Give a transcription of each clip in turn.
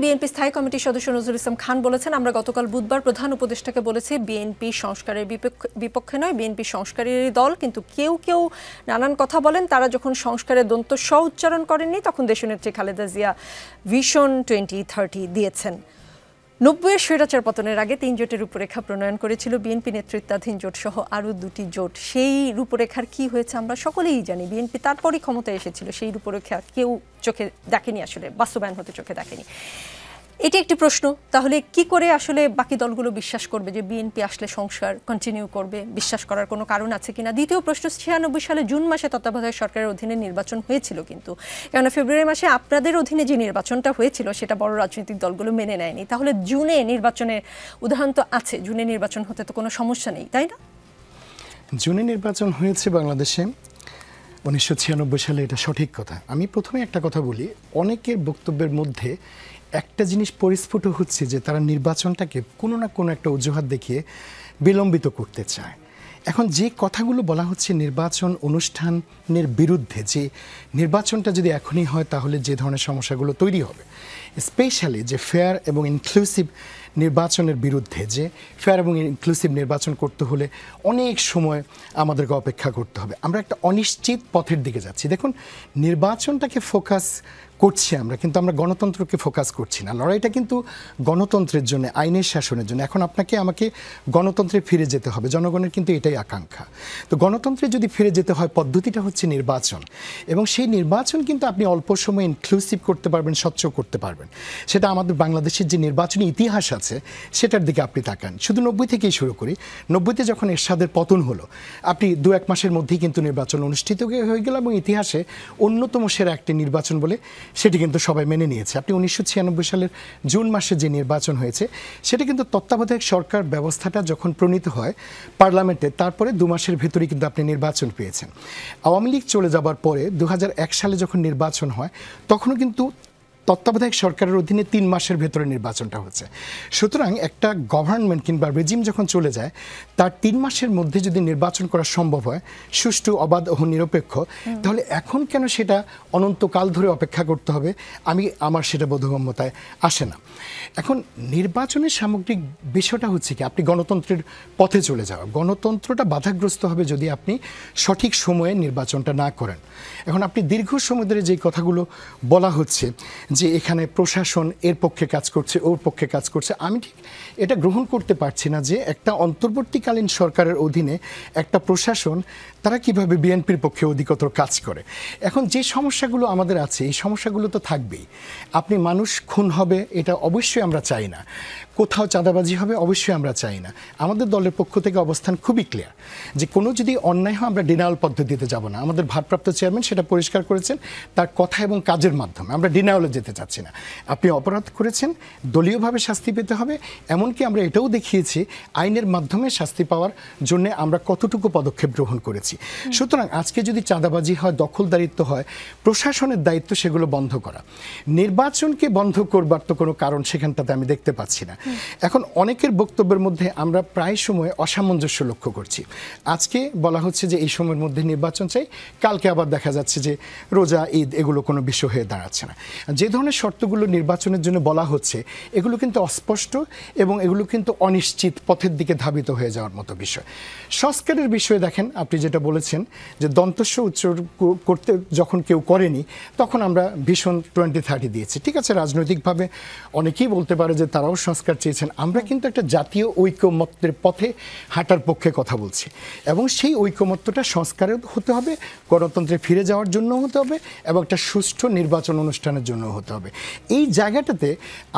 BNP স্থায়ী কমিটির সদস্য নজরুল ইসলাম খান বলেছেন, আমরা গতকাল বুধবার প্রধান উপদেষ্টাকে বলেছি বিএনপি সংস্কারের বিপক্ষে নয়, বিএনপি সংস্কারেরই দল। কিন্তু কেউ কেউ নানান কথা বলেন, তারা যখন সংস্কারের দন্ত স উচ্চারণ করেননি তখন দেশনেত্রী খালেদা জিয়া ভিশন 2030 দিয়েছেন। 90-এর স্বৈরাচার পতনের আগে 3 জোটের রূপরেখা প্রণয়ন করেছিল বিএনপি নেতৃত্বাধীন জোট সহ আরও 2টি জোট। সেই রূপরেখার কি হয়েছে আমরা সকলেই জানি। বিএনপি তারপরই ক্ষমতায় এসেছিল, সেই রূপরেখা কেউ চোখে দেখেনি, আসলে বাস্তবায়ন হতে চোখে দেখেনি। এটি একটি প্রশ্ন। তাহলে কি করে আসলে বাকি দলগুলো বিশ্বাস করবে যে বিএনপি আসলে সংস্কার কন্টিনিউ করবে? বিশ্বাস করার কোনো কারণ আছে কিনা? দ্বিতীয় প্রশ্ন, 96 সালে জুন মাসে তত্ত্বাবধায়ক সরকারের অধীনে নির্বাচন হয়েছিল, কিন্তু কেননা ফেব্রুয়ারি মাসে আপনাদের অধীনে যে নির্বাচনটা হয়েছিল সেটা বড় রাজনৈতিক দলগুলো মেনে নেয়নি। তাহলে জুনে নির্বাচনের উদাহরণ তো আছে, জুনে নির্বাচন হতে তো কোনো সমস্যা নেই, তাই না? জুনে নির্বাচন হয়েছে বাংলাদেশে 1996 সালে, এটা সঠিক কথা। আমি প্রথমে একটা কথা বলি, অনেকের বক্তব্যের মধ্যে একটা জিনিস পরিস্ফুট হচ্ছে যে তারা নির্বাচনটাকে কোনো না কোনো একটা অজুহাত দেখিয়ে বিলম্বিত করতে চায়। এখন যে কথাগুলো বলা হচ্ছে নির্বাচন অনুষ্ঠানের বিরুদ্ধে, যে নির্বাচনটা যদি এখনই হয় তাহলে যে ধরনের সমস্যাগুলো তৈরি হবে, স্পেশালি যে ফেয়ার এবং ইনক্লুসিভ নির্বাচনের বিরুদ্ধে, যে ফেয়ার এবং ইনক্লুসিভ নির্বাচন করতে হলে অনেক সময় আমাদেরকে অপেক্ষা করতে হবে। আমরা একটা অনিশ্চিত পথের দিকে যাচ্ছি। দেখুন, নির্বাচনটাকে ফোকাস করছি আমরা, কিন্তু আমরা গণতন্ত্রকে ফোকাস করছি না। লড়াইটা কিন্তু গণতন্ত্রের জন্য, আইনের শাসনের জন্য। এখন আপনাকে আমাকে গণতন্ত্রে ফিরে যেতে হবে, জনগণের কিন্তু এটাই আকাঙ্ক্ষা। তো গণতন্ত্রে যদি ফিরে যেতে হয়, পদ্ধতিটা হচ্ছে নির্বাচন, এবং সেই নির্বাচন কিন্তু আপনি অল্প সময়ে ইনক্লুসিভ করতে পারবেন, স্বচ্ছ করতে পারবেন। সেটা আমাদের বাংলাদেশের যে নির্বাচনী ইতিহাস আছে সেটার দিকে আপনি তাকান। শুধু 90 থেকেই শুরু করি। 90-তে যখন এরশাদের পতন হলো, আপনি 2-1 মাসের মধ্যেই কিন্তু নির্বাচন অনুষ্ঠিত হয়ে গেল, এবং ইতিহাসে অন্যতম সেরা একটি নির্বাচন বলে সেটি কিন্তু সবাই মেনে নিয়েছে। আপনি 1996 সালের জুন মাসে যে নির্বাচন হয়েছে সেটা কিন্তু তত্ত্বাবধায়ক সরকার ব্যবস্থাটা যখন প্রণীত হয় পার্লামেন্টে, তারপরে 2 মাসের ভেতরেই কিন্তু আপনি নির্বাচন পেয়েছেন। আওয়ামী লীগ চলে যাবার পরে 2001 সালে যখন নির্বাচন হয় তখনও কিন্তু তত্ত্বাবধায়ক সরকারের অধীনে 3 মাসের ভেতরে নির্বাচনটা হচ্ছে। সুতরাং একটা গভর্নমেন্ট কিংবা রেজিম যখন চলে যায়, তার 3 মাসের মধ্যে যদি নির্বাচন করা সম্ভব হয়, সুষ্ঠু, অবাধ ও নিরপেক্ষ, তাহলে এখন কেন সেটা অনন্তকাল ধরে অপেক্ষা করতে হবে? আমার সেটা বোধগম্যতায় আসে না। এখন নির্বাচনের সামগ্রিক বিষয়টা হচ্ছে কি, আপনি গণতন্ত্রের পথে চলে যাওয়া। গণতন্ত্রটা বাধাগ্রস্ত হবে যদি আপনি সঠিক সময়ে নির্বাচনটা না করেন। এখন আপনি দীর্ঘ সময় ধরে যে কথাগুলো বলা হচ্ছে যে এখানে প্রশাসন এর পক্ষে কাজ করছে, ওর পক্ষে কাজ করছে, আমি ঠিক এটা গ্রহণ করতে পারছি না যে একটা অন্তর্বর্তীকালীন সরকারের অধীনে একটা প্রশাসন তারা কিভাবে বিএনপির পক্ষে অধিকতর কাজ করে। এখন যে সমস্যাগুলো আমাদের আছে, এই সমস্যাগুলো তো থাকবেই। আপনি মানুষ খুন হবে, এটা অবশ্যই আমরা চাই না। কোথাও চাঁদাবাজি হবে, অবশ্যই আমরা চাই না। আমাদের দলের পক্ষ থেকে অবস্থান খুবই ক্লিয়ার যে কোনো যদি অন্যায় হয় আমরা ডিনায়াল পদ্ধতিতে যাব না। আমাদের ভারপ্রাপ্ত চেয়ারম্যান সেটা পরিষ্কার করেছেন তার কথা এবং কাজের মাধ্যমে। আমরা ডিনায়ালে যেতে চাচ্ছি না। আপনি অপরাধ করেছেন, দলীয়ভাবে শাস্তি পেতে হবে। এমনকি আমরা এটাও দেখিয়েছি আইনের মাধ্যমে শাস্তি পাওয়ার জন্য আমরা কতটুকু পদক্ষেপ গ্রহণ করেছি। সুতরাং আজকে যদি চাঁদাবাজি হয়, দখলদারিত্ব হয়, প্রশাসনের দায়িত্ব সেগুলো বন্ধ করা। নির্বাচনকে বন্ধ করবার তো কোনো কারণ সেখানটাতে আমি দেখতে পাচ্ছি না। এখন অনেকের বক্তব্যের মধ্যে আমরা প্রায় সময় অসামঞ্জস্য লক্ষ্য করছি। আজকে বলা হচ্ছে যে এই সময়ের মধ্যে নির্বাচন চাই, কালকে আবার দেখা যাচ্ছে যে রোজা, ঈদ, এগুলো কোনো বিষয় হয়ে দাঁড়াচ্ছে না। যে ধরনের শর্তগুলো নির্বাচনের জন্য বলা হচ্ছে এগুলো কিন্তু অস্পষ্ট এবং এগুলো কিন্তু অনিশ্চিত পথের দিকে ধাবিত হয়ে যাওয়ার মতো বিষয়। সংস্কারের বিষয়ে দেখেন, আপনি যেটা বলেছেন যে দন্তস্ব উচ্চারণ করতে যখন কেউ করেনি তখন আমরা ভিশন 2030 দিয়েছি। ঠিক আছে, রাজনৈতিকভাবে অনেকেই বলতে পারে যে তারাও সংস্কার চেয়েছেন। আমরা কিন্তু একটা জাতীয় ঐকমত্যের পথে হাঁটার পক্ষে কথা বলছি, এবং সেই ঐকমত্যটা সংস্কারের হতে হবে, গণতন্ত্রে ফিরে যাওয়ার জন্য হতে হবে, এবং একটা সুষ্ঠু নির্বাচন অনুষ্ঠানের জন্য হতে হবে। এই জায়গাটাতে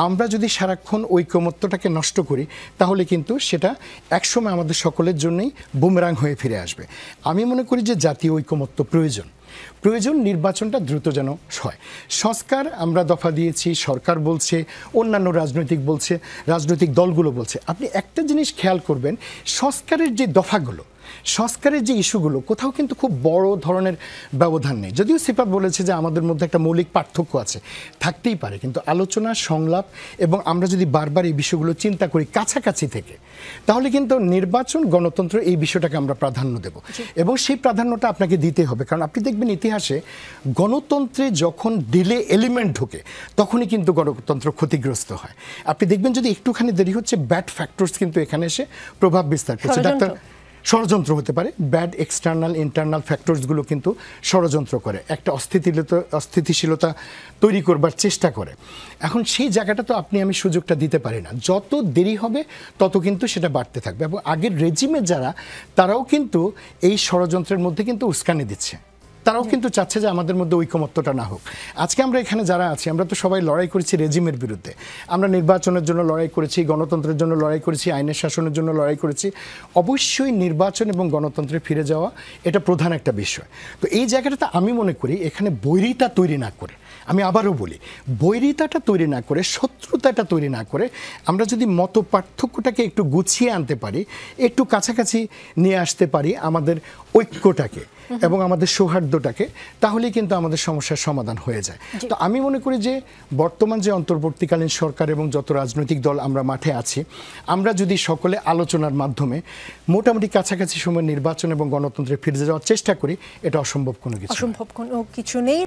আমরা যদি সারাক্ষণ ঐকমত্যটাকে নষ্ট করি তাহলে কিন্তু সেটা একসময় আমাদের সকলের জন্যই বুমেরাং হয়ে ফিরে আসবে। আমি মনে করি যে জাতীয় ঐকমত্য প্রয়োজন। নির্বাচনটা দ্রুত যেন হয়। সংস্কার আমরা দফা দিয়েছি, সরকার বলছে, অন্যান্য রাজনৈতিক দলগুলো বলছে। আপনি একটা জিনিস খেয়াল করবেন, সংস্কারের যে দফাগুলো সংস্কারের যে ইস্যুগুলো কোথাও কিন্তু খুব বড় ধরনের ব্যবধান নেই, যদিও সিপাত বলেছে যে আমাদের মধ্যে একটা মৌলিক পার্থক্য আছে, থাকতেই পারে, কিন্তু আলোচনা, সংলাপ এবং আমরা যদি বারবার এই বিষয়গুলো চিন্তা করি কাছাকাছি থেকে, তাহলে কিন্তু নির্বাচন, গণতন্ত্র এই বিষয়টাকে আমরা প্রাধান্য দেব এবং সেই প্রাধান্যটা আপনাকে দিতে হবে। কারণ আপনি দেখবেন ইতিহাসে গণতন্ত্রে যখন ডিলে এলিমেন্ট ঢোকে তখনই কিন্তু গণতন্ত্র ক্ষতিগ্রস্ত হয়। আপনি দেখবেন যদি একটুখানি দেরি হচ্ছে, ব্যাড ফ্যাক্টরস কিন্তু এখানে এসে প্রভাব বিস্তার করছে। ডাক্তার, ষড়যন্ত্র হতে পারে, ব্যাড এক্সটার্নাল ইন্টারনাল ফ্যাক্টরসগুলো কিন্তু ষড়যন্ত্র করে, একটা অস্থিতিশীলতা তৈরি করবার চেষ্টা করে। এখন সেই জায়গাটা তো আপনি আমি সুযোগটা দিতে পারি না, যত দেরি হবে তত কিন্তু সেটা বাড়তে থাকবে এবং আগের রেজিমের যারা, তারাও কিন্তু এই ষড়যন্ত্রের মধ্যে কিন্তু উস্কানি দিচ্ছে, তারাও কিন্তু চাচ্ছে যে আমাদের মধ্যে ঐকমত্যটা না হোক। আজকে আমরা এখানে যারা আছি, আমরা তো সবাই লড়াই করেছি রেজিমের বিরুদ্ধে, আমরা নির্বাচনের জন্য লড়াই করেছি, গণতন্ত্রের জন্য লড়াই করেছি, আইনের শাসনের জন্য লড়াই করেছি। অবশ্যই নির্বাচন এবং গণতন্ত্রে ফিরে যাওয়া এটা প্রধান একটা বিষয়। তো এই জায়গাটাতে আমি মনে করি এখানে বৈরিতা তৈরি না করে, আমি আবারও বলি, বৈরিতাটা তৈরি না করে, শত্রুতাটা তৈরি না করে, আমরা যদি মত পার্থক্যটাকে একটু গুছিয়ে আনতে পারি, একটু কাছাকাছি নিয়ে আসতে পারি আমাদের ঐক্যটাকে এবং আমাদের সৌহার্দ্যটাকে, তাহলেই কিন্তু আমাদের সমস্যার সমাধান হয়ে যায়। তো আমি মনে করি যে বর্তমান যে অন্তর্বর্তীকালীন সরকার এবং যত রাজনৈতিক দল আমরা মাঠে আছি, আমরা যদি সকলে আলোচনার মাধ্যমে মোটামুটি কাছাকাছি সময় নির্বাচন এবং গণতন্ত্রে ফিরে যাওয়ার চেষ্টা করি, এটা অসম্ভব কোনো কিছু নেই।